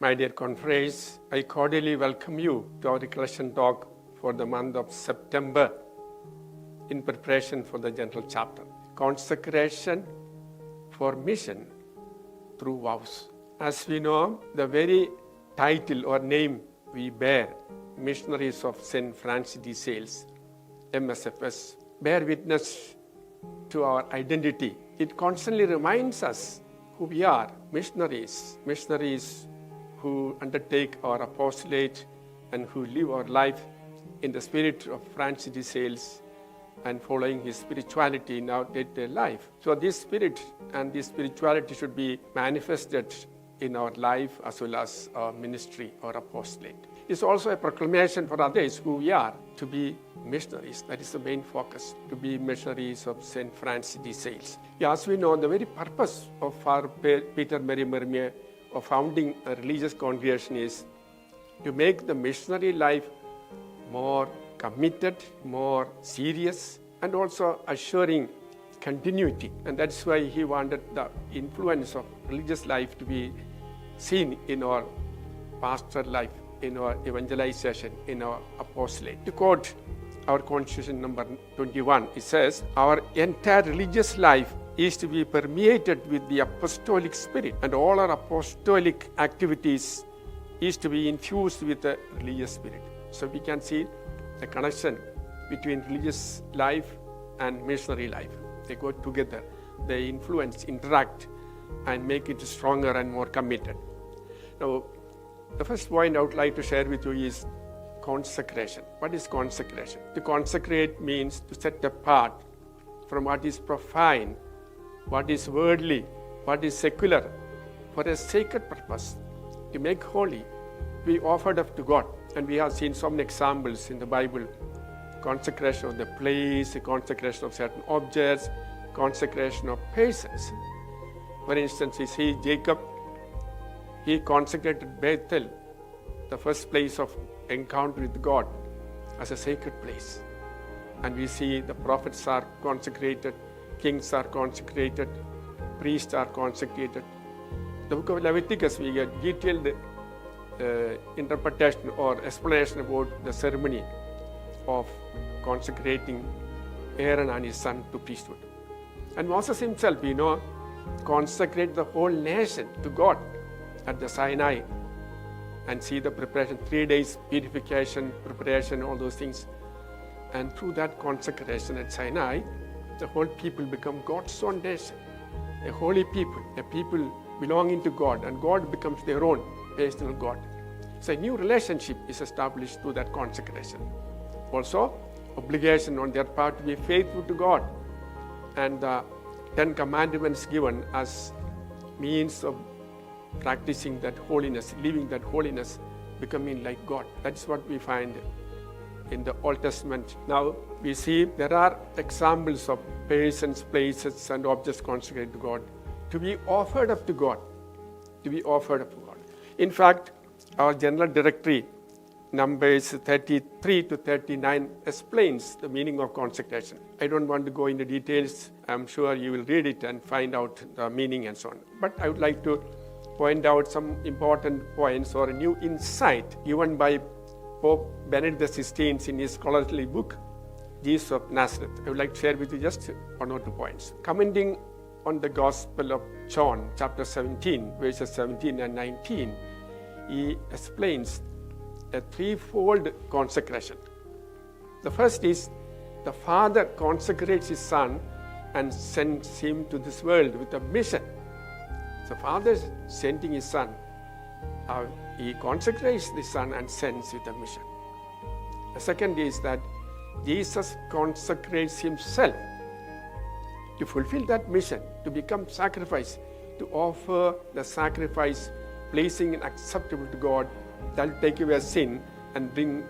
My dear confreres, I cordially welcome you to our Recollection talk for the month of September in preparation for the general chapter. Consecration for mission through vows. As we know, the very title or name we bear, Missionaries of St. Francis de Sales, MSFS, bear witness to our identity. It constantly reminds us who we are, missionaries who undertake our apostolate and who live our life in the spirit of Francis de Sales and following his spirituality in our day-to-day life. So this spirit and this spirituality should be manifested in our life as well as our ministry or apostolate. It's also a proclamation for others who we are to be missionaries. That is the main focus, to be missionaries of St. Francis de Sales. As we know, the very purpose of our Peter Mary Mermier of founding a religious congregation is to make the missionary life more committed, more serious, and also assuring continuity. And that's why he wanted the influence of religious life to be seen in our pastoral life, in our evangelization, in our apostolate. To quote our Constitution number 21, it says, our entire religious life is to be permeated with the apostolic spirit, and all our apostolic activities is to be infused with the religious spirit. So we can see the connection between religious life and missionary life. They go together. They influence, interact, and make it stronger and more committed. Now, the first point I would like to share with you is consecration. What is consecration? To consecrate means to set apart from what is profane, what is worldly, what is secular, for a sacred purpose, to make holy, be offered up to God. And we have seen so many examples in the Bible. Consecration of the place, consecration of certain objects, consecration of persons. For instance, we see Jacob, he consecrated Bethel, the first place of encounter with God, as a sacred place. And we see the prophets are consecrated, kings are consecrated, priests are consecrated. The book of Leviticus, we get detailed interpretation or explanation about the ceremony of consecrating Aaron and his son to priesthood. And Moses himself, consecrated the whole nation to God at the Sinai, and see the preparation, 3 days purification, preparation, all those things. And through that consecration at Sinai, the whole people become God's own nation, a holy people, a people belonging to God, and God becomes their own personal God. So a new relationship is established through that consecration. Also, obligation on their part to be faithful to God, and the 10 commandments given as means of practicing that holiness, living that holiness, becoming like God. That's what we find in the Old Testament. Now we see there are examples of persons, places, and objects consecrated to God, to be offered up to God, to be offered up to God. In fact, our general directory, Numbers 33 to 39, explains the meaning of consecration. I don't want to go into details. I'm sure you will read it and find out the meaning and so on. But I would like to point out some important points or a new insight given by Pope Benedict XVI in his scholarly book, Jesus of Nazareth. I would like to share with you just 1 or 2 points. Commenting on the Gospel of John, chapter 17, verses 17 and 19, he explains a threefold consecration. The first is the Father consecrates his Son and sends him to this world with a mission. So Father is sending his Son. He consecrates the Son and sends with a mission. The second is that Jesus consecrates himself to fulfill that mission, to become sacrifice, to offer the sacrifice, pleasing and acceptable to God, that will take away sin and bring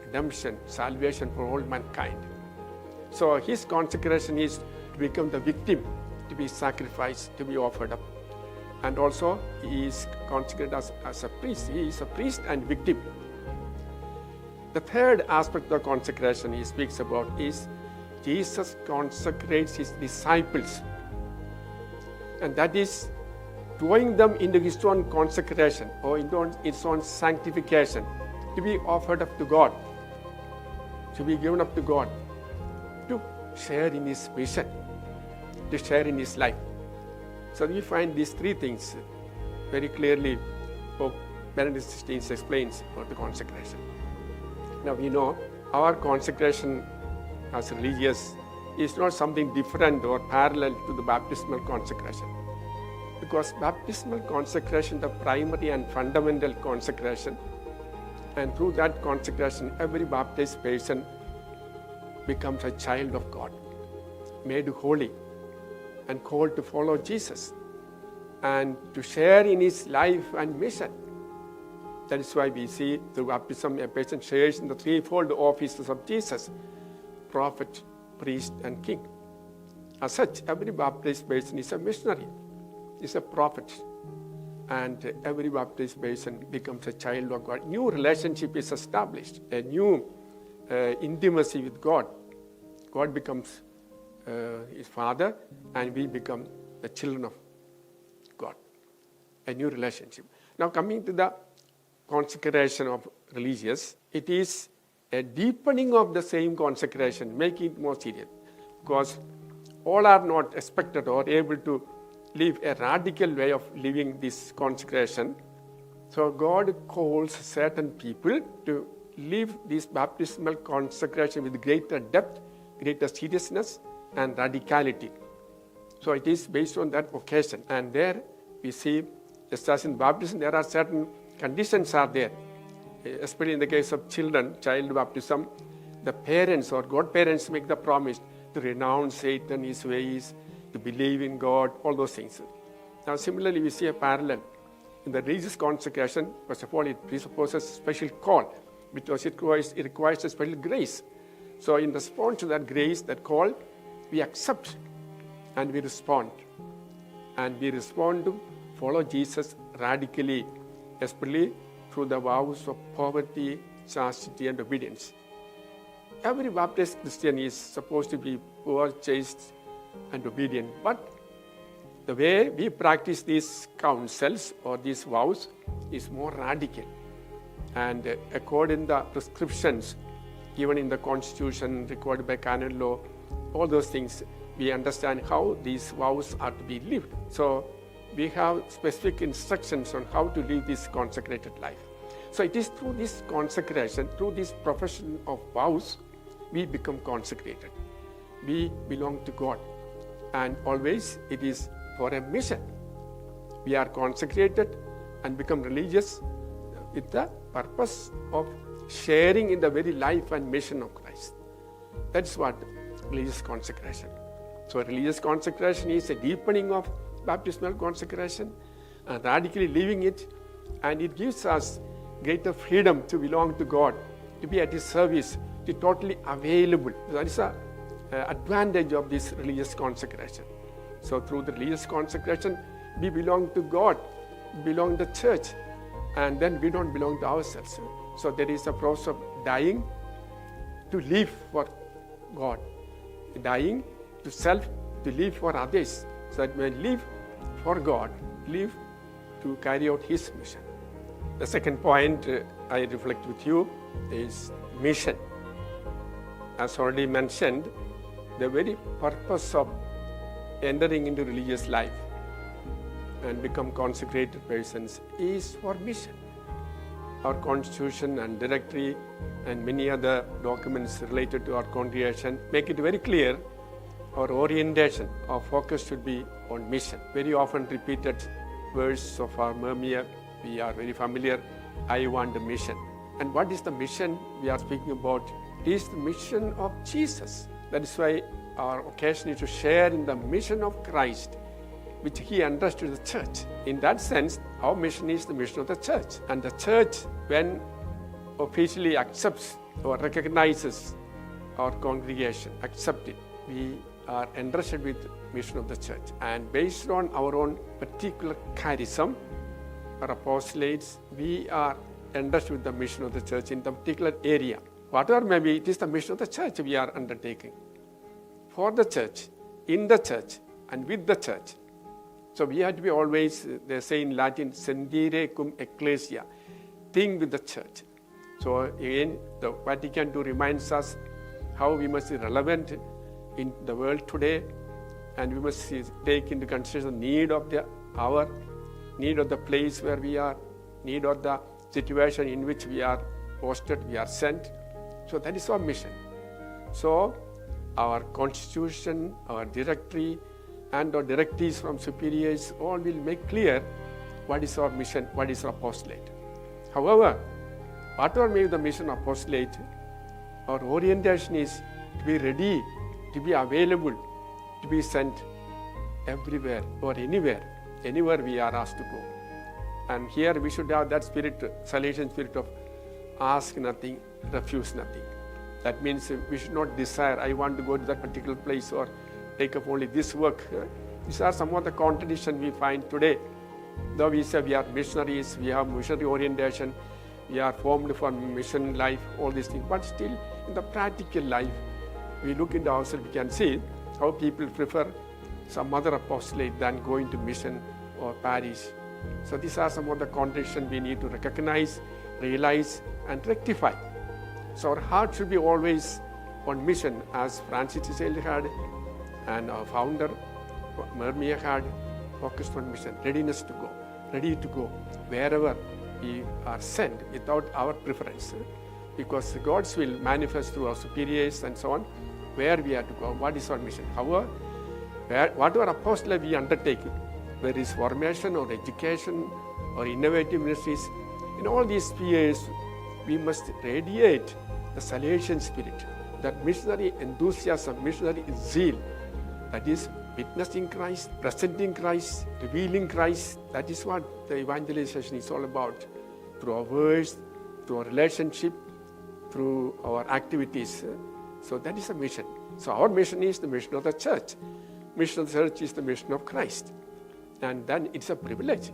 redemption, salvation for all mankind. So his consecration is to become the victim, to be sacrificed, to be offered up. And also he is consecrated as a priest. He is a priest and victim. The third aspect of consecration he speaks about is Jesus consecrates his disciples. And that is drawing them into His own consecration or into His own sanctification, to be offered up to God, to be given up to God, to share in His mission, to share in His life. So we find these three things very clearly. Pope Benedict XVI explains about the consecration. Now we know our consecration as religious is not something different or parallel to the baptismal consecration. Because baptismal consecration, the primary and fundamental consecration, and through that consecration, every baptized person becomes a child of God, made holy and called to follow Jesus and to share in His life and mission. That is why we see through baptism a person shares in the threefold offices of Jesus: prophet, priest, and king. As such, every baptized person is a missionary, is a prophet, and every baptized person becomes a child of God. New relationship is established, a new intimacy with God. God becomes His Father, and we become the children of God. A new relationship. Now coming to the consecration of religious, it is a deepening of the same consecration, making it more serious. Because all are not expected or able to live a radical way of living this consecration. So God calls certain people to live this baptismal consecration with greater depth, greater seriousness, and radicality. So it is based on that vocation. And there we see, just as in baptism, there are certain conditions are there. Especially in the case of children, child baptism, the parents or godparents make the promise to renounce Satan, his ways, to believe in God, all those things. Now similarly, we see a parallel. In the religious consecration, first of all, it presupposes a special call, because it requires a special grace. So in response to that grace, that call, we accept and we respond. And we respond to follow Jesus radically, especially through the vows of poverty, chastity, and obedience. Every baptized Christian is supposed to be poor, chaste, and obedient. But the way we practice these counsels or these vows is more radical. And according to the prescriptions given in the Constitution, recorded by canon law, all those things, we understand how these vows are to be lived. So we have specific instructions on how to live this consecrated life. So it is through this consecration, through this profession of vows, we become consecrated. We belong to God. And always it is for a mission. We are consecrated and become religious with the purpose of sharing in the very life and mission of Christ. That's what religious consecration. So religious consecration is a deepening of baptismal consecration and radically living it, and it gives us greater freedom to belong to God, to be at His service, to be totally available. That is an advantage of this religious consecration. So through the religious consecration, we belong to God, belong to the church, and then we don't belong to ourselves. So there is a process of dying to live for God, dying to self, to live for others, so that we live for God, live to carry out His mission. The second point I reflect with you is mission. As already mentioned, the very purpose of entering into religious life and become consecrated persons is for mission. Our constitution and directory and many other documents related to our congregation make it very clear our orientation, our focus should be on mission. Very often repeated verse of our Murmur, we are very familiar, I want a mission. And what is the mission we are speaking about? It is the mission of Jesus. That is why our occasion is to share in the mission of Christ, which He entrusted to the church. In that sense, our mission is the mission of the church. And the church, when officially accepts or recognizes our congregation, accept it, we are entrusted with the mission of the church. And based on our own particular charism or apostolates, we are entrusted with the mission of the church in the particular area. Whatever may be, it is the mission of the church we are undertaking. For the church, in the church, and with the church. So we have to be always, they say in Latin, sentire cum ecclesia, think with the church. So again, the Vatican II reminds us how we must be relevant in the world today, and we must take into consideration the need of the hour, need of the place where we are, need of the situation in which we are posted, we are sent. So that is our mission. So our constitution, our directory, and our directives from superiors all will make clear what is our mission, what is our apostolate. However, whatever may be the mission of apostolate, our orientation is to be ready, to be available, to be sent everywhere or anywhere we are asked to go. And here we should have that spirit, Salesian spirit of ask nothing, refuse nothing. That means we should not desire, I want to go to that particular place or take up only this work. These are some of the contradictions we find today. Though we say we are missionaries, we have missionary orientation, we are formed for mission life, all these things. But still, in the practical life, we look into ourselves, we can see how people prefer some other apostolate than going to mission or parish. So these are some of the contradictions we need to recognize, realize, and rectify. So our heart should be always on mission, as Francis Cicely had, and our founder, Mermia, had focused on mission, readiness to go, ready to go wherever we are sent without our preference. Because God's will manifest through our superiors and so on, where we are to go, what is our mission. However, whatever apostolate we undertake, whether it's formation or education or innovative ministries, in all these spheres, we must radiate the Salesian spirit, that missionary enthusiasm, missionary zeal, that is witnessing Christ, presenting Christ, revealing Christ. That is what the evangelization is all about, through our words, through our relationship, through our activities. So that is a mission. So our mission is the mission of the church. Mission of the church is the mission of Christ. And then it's a privilege.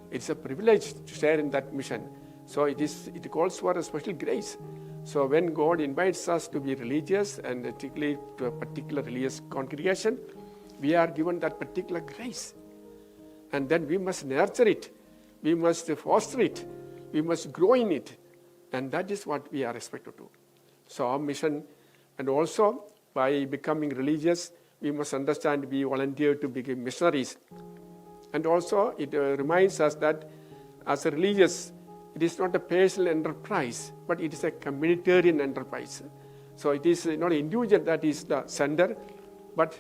It's a privilege to share in that mission. So it calls for a special grace. So when God invites us to be religious, and particularly to a particular religious congregation, we are given that particular grace. And then we must nurture it. We must foster it. We must grow in it. And that is what we are expected to do. So our mission, and also by becoming religious, we must understand we volunteer to become missionaries. And also it reminds us that as a religious, it is not a personal enterprise, but it is a communitarian enterprise. So it is not an individual that is the sender, but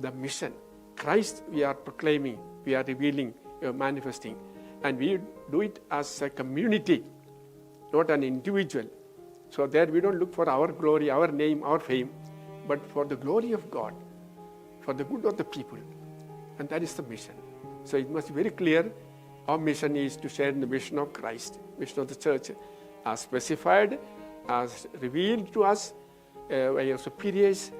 the mission. Christ we are proclaiming, we are revealing, we are manifesting. And we do it as a community, not an individual. So there we don't look for our glory, our name, our fame, but for the glory of God, for the good of the people. And that is the mission. So it must be very clear, our mission is to share in the mission of Christ, mission of the church, as specified, as revealed to us by our superiors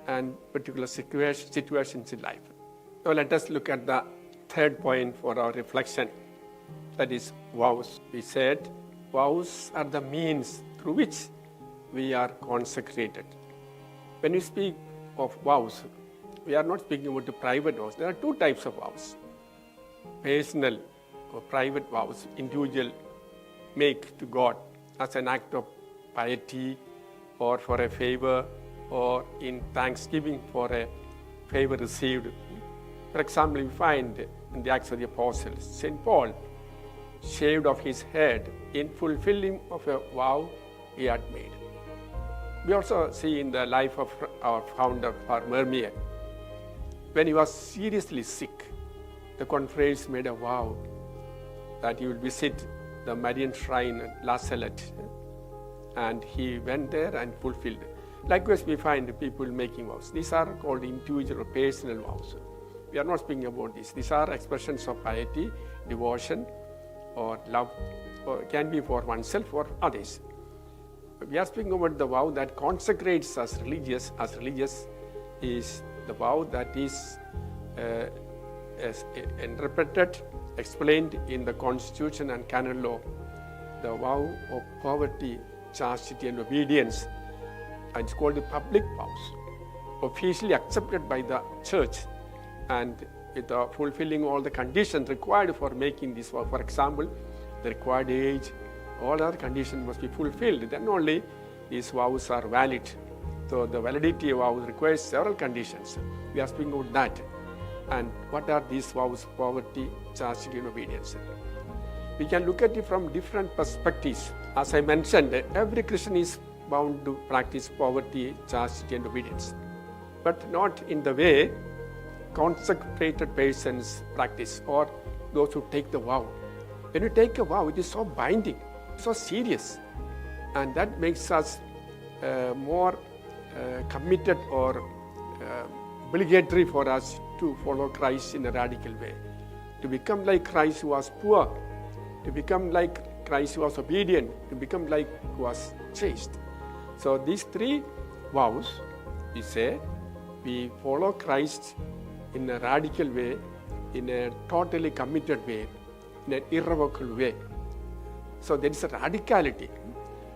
and particular situations in life. Now let us look at the third point for our reflection, that is vows. We said vows are the means through which we are consecrated. When we speak of vows, we are not speaking about the private vows. There are two types of vows. Personal or private vows, individual make to God as an act of piety or for a favor or in thanksgiving for a favor received. For example, we find in the Acts of the Apostles, St. Paul shaved off his head in fulfilling of a vow he had made. We also see in the life of our founder, Perumalil, when he was seriously sick, the confreres made a vow that he will visit the Marian shrine at La Salette, and he went there and fulfilled. Likewise, we find people making vows. These are called individual or personal vows. We are not speaking about this. These are expressions of piety, devotion, or love, or can be for oneself or others. We are speaking about the vow that consecrates us religious. As religious is the vow that is interpreted, explained in the Constitution and canon law, the vow of poverty, chastity, and obedience. And it's called the public vows, officially accepted by the church and with fulfilling all the conditions required for making this vow. For example, the required age, all other conditions must be fulfilled. Then only these vows are valid. So the validity of vows requires several conditions. We are speaking about that. And what are these vows? Poverty, chastity, and obedience. We can look at it from different perspectives. As I mentioned, every Christian is bound to practice poverty, chastity, and obedience, but not in the way consecrated persons practice or those who take the vow. When you take a vow, it is so binding, so serious, and that makes us more committed or obligatory for us to follow Christ in a radical way, to become like Christ who was poor, to become like Christ who was obedient, to become like who was chaste. So these three vows, we say, we follow Christ in a radical way, in a totally committed way, in an irrevocable way. So there is a radicality.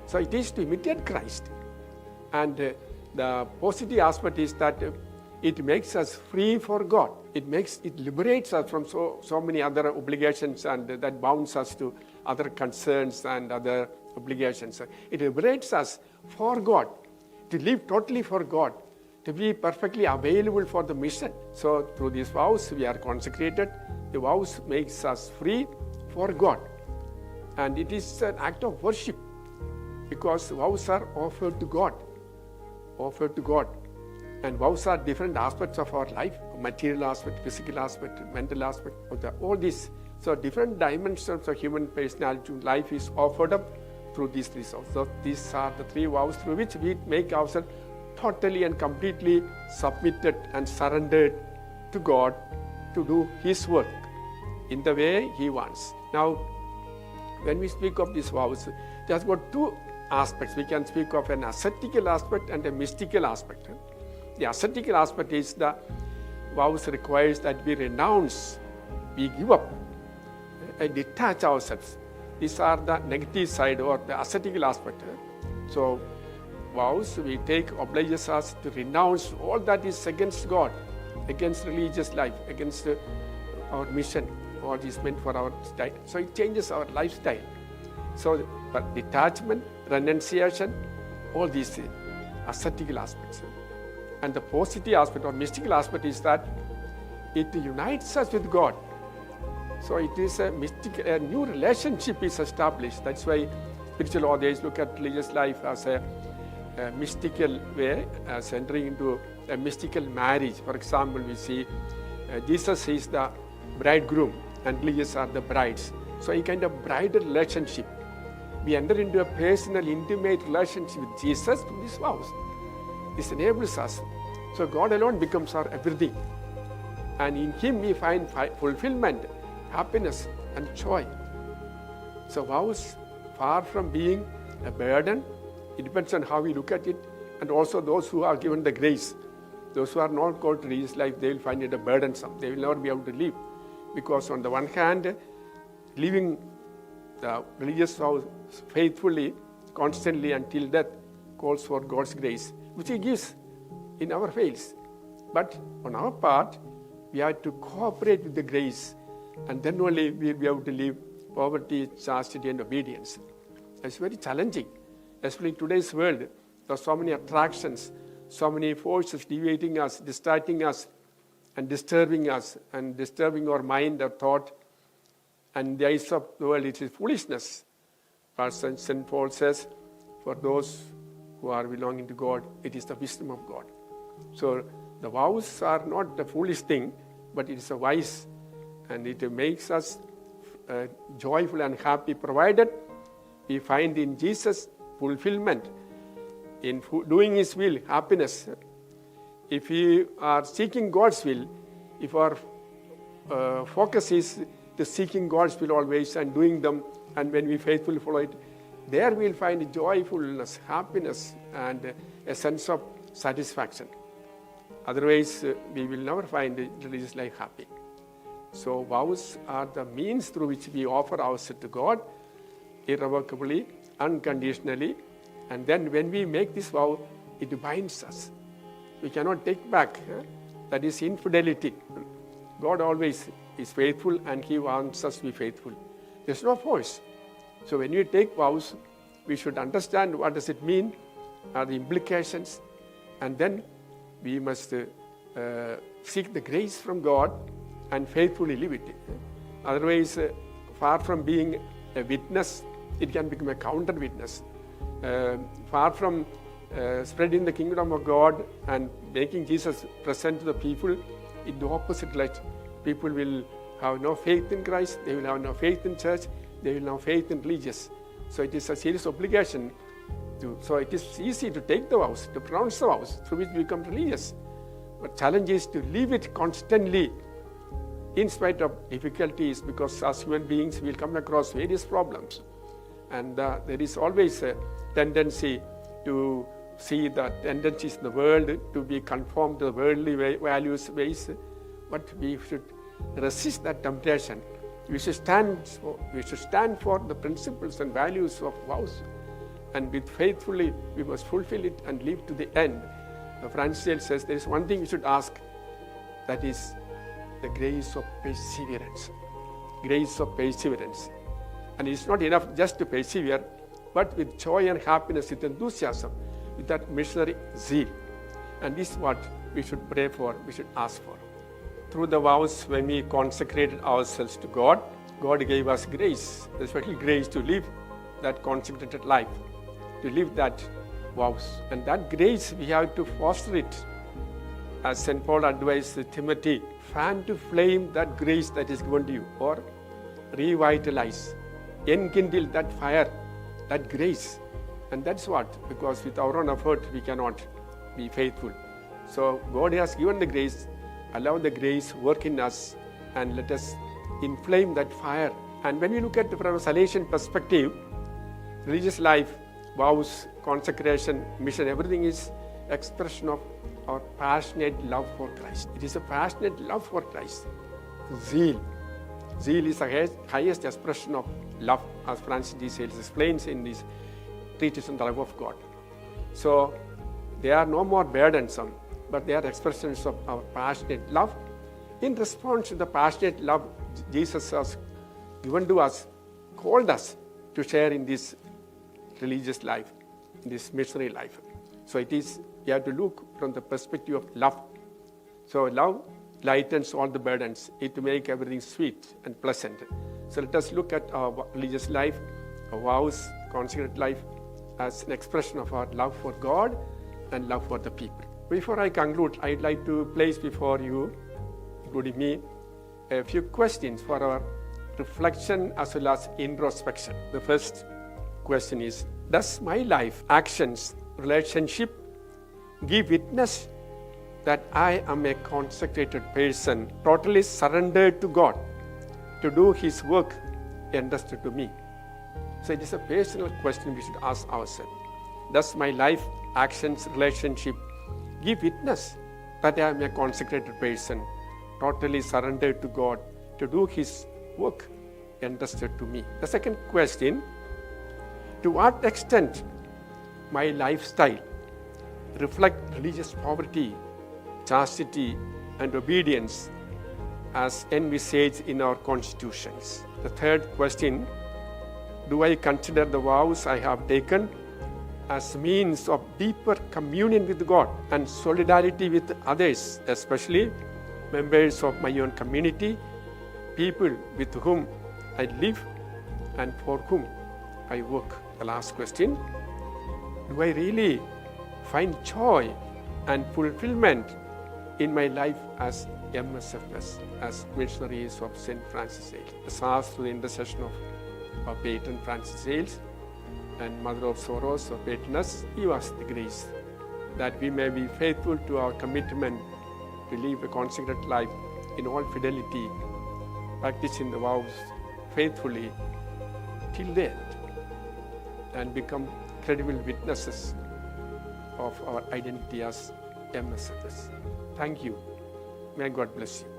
So it is to imitate Christ. And the positive aspect is that it makes us free for God. It liberates us from so many other obligations, and that bounds us to other concerns and other obligations. It liberates us for God, to live totally for God, to be perfectly available for the mission. So through these vows, we are consecrated. The vows makes us free for God. And it is an act of worship, because vows are offered to God. And vows are different aspects of our life, material aspect, physical aspect, mental aspect, all these. So different dimensions of human personality life is offered up through these three vows. So these are the three vows through which we make ourselves totally and completely submitted and surrendered to God to do His work in the way He wants. Now, when we speak of these vows, there's got two aspects. We can speak of an ascetical aspect and a mystical aspect. The ascetical aspect is the vows requires that we renounce, we give up, and detach ourselves. These are the negative side or the ascetical aspect. So vows we take obliges us to renounce all that is against God, against religious life, against our mission, what is meant for our style. So it changes our lifestyle. So but detachment, renunciation, all these ascetical aspects. And the positive aspect or mystical aspect is that it unites us with God. So it is a new relationship is established. That's why spiritual authors look at religious life as a mystical way, as entering into a mystical marriage. For example, we see Jesus is the bridegroom and religious are the brides. So a kind of bridal relationship. We enter into a personal, intimate relationship with Jesus through these vows. This enables us. So God alone becomes our everything. And in Him we find fulfillment, happiness, and joy. So vows, far from being a burden, it depends on how we look at it, and also those who are given the grace. Those who are not called to religious life, they will find it a burdensome. They will never be able to live. Because on the one hand, living the religious vows faithfully, constantly until death calls for God's grace, which He gives in our fails. But on our part, we have to cooperate with the grace, and then only we will be able to live poverty, chastity, and obedience. It's very challenging, especially in today's world. There are so many attractions, so many forces deviating us, distracting us, and disturbing our mind, our thought. And in the eyes of the world, it is foolishness. But St. Paul says, for those who are belonging to God, it is the wisdom of God. So the vows are not a foolish thing, but it is a wise, and it makes us joyful and happy, provided we find in Jesus fulfillment, in doing His will, happiness. If we are seeking God's will, if our focus is to seeking God's will always and doing them, and when we faithfully follow it, there we will find joyfulness, happiness, and a sense of satisfaction. Otherwise, we will never find religious life happy. So vows are the means through which we offer ourselves to God irrevocably, unconditionally, and then when we make this vow, it binds us. We cannot take back. That is infidelity. God always is faithful and He wants us to be faithful. There's no force. So when we take vows, we should understand what does it mean, are the implications, and then we must seek the grace from God and faithfully live it. Otherwise, far from being a witness, it can become a counter-witness. Far from spreading the kingdom of God and making Jesus present to the people, in the opposite light, people will have no faith in Christ, they will have no faith in church, they will have faith in religious. So it is a serious obligation. So it is easy to take the vows, to pronounce the vows, through which we become religious. But challenge is to live it constantly in spite of difficulties, because as human beings we will come across various problems. And there is always a tendency to see the tendencies in the world, to be conformed to the worldly values, ways. But we should resist that temptation. We should stand for the principles and values of vows. And with faithfully, we must fulfill it and live to the end. Francis says there is one thing we should ask, that is the grace of perseverance. Grace of perseverance. And it's not enough just to persevere, but with joy and happiness, with enthusiasm, with that missionary zeal. And this is what we should pray for, we should ask for. Through the vows, when we consecrated ourselves to God, God gave us grace, especially grace to live that consecrated life, to live that vows. And that grace, we have to foster it. As St. Paul advised Timothy, fan to flame that grace that is given to you, or revitalize, enkindle that fire, that grace. And that's what, because with our own effort, we cannot be faithful. So God has given the grace, allow the grace work in us, and let us inflame that fire. And when we look at it from a Salesian perspective, religious life, vows, consecration, mission, everything is expression of our passionate love for Christ. It is a passionate love for Christ. Zeal. Zeal is the highest expression of love, as Francis de Sales explains in this treatise on the love of God. So they are no more burdensome, but they are expressions of our passionate love. In response to the passionate love Jesus has given to us, called us to share in this religious life, in this missionary life. So it is, we have to look from the perspective of love. So love lightens all the burdens, it makes everything sweet and pleasant. So let us look at our religious life, our vows, consecrated life, as an expression of our love for God and love for the people. Before I conclude, I'd like to place before you, including me, a few questions for our reflection as well as introspection. The first question is, does my life, actions, relationship give witness that I am a consecrated person, totally surrendered to God to do His work entrusted to me? So it is a personal question we should ask ourselves. Does my life, actions, relationship give witness that I am a consecrated person, totally surrendered to God to do His work entrusted to me? The second question, to what extent my lifestyle reflect religious poverty, chastity, and obedience as envisaged in our constitutions? The third question, do I consider the vows I have taken as means of deeper communion with God and solidarity with others, especially members of my own community, people with whom I live and for whom I work? The last question, do I really find joy and fulfillment in my life as MSFS, as missionaries of St. Francis Sales? Let's ask through the intercession of our patron Francis Sales and Mother of Sorrows, our patroness, give us the grace that we may be faithful to our commitment to live a consecrated life in all fidelity, practicing the vows faithfully till the end, and become credible witnesses of our identity as MSFS. Thank you. May God bless you.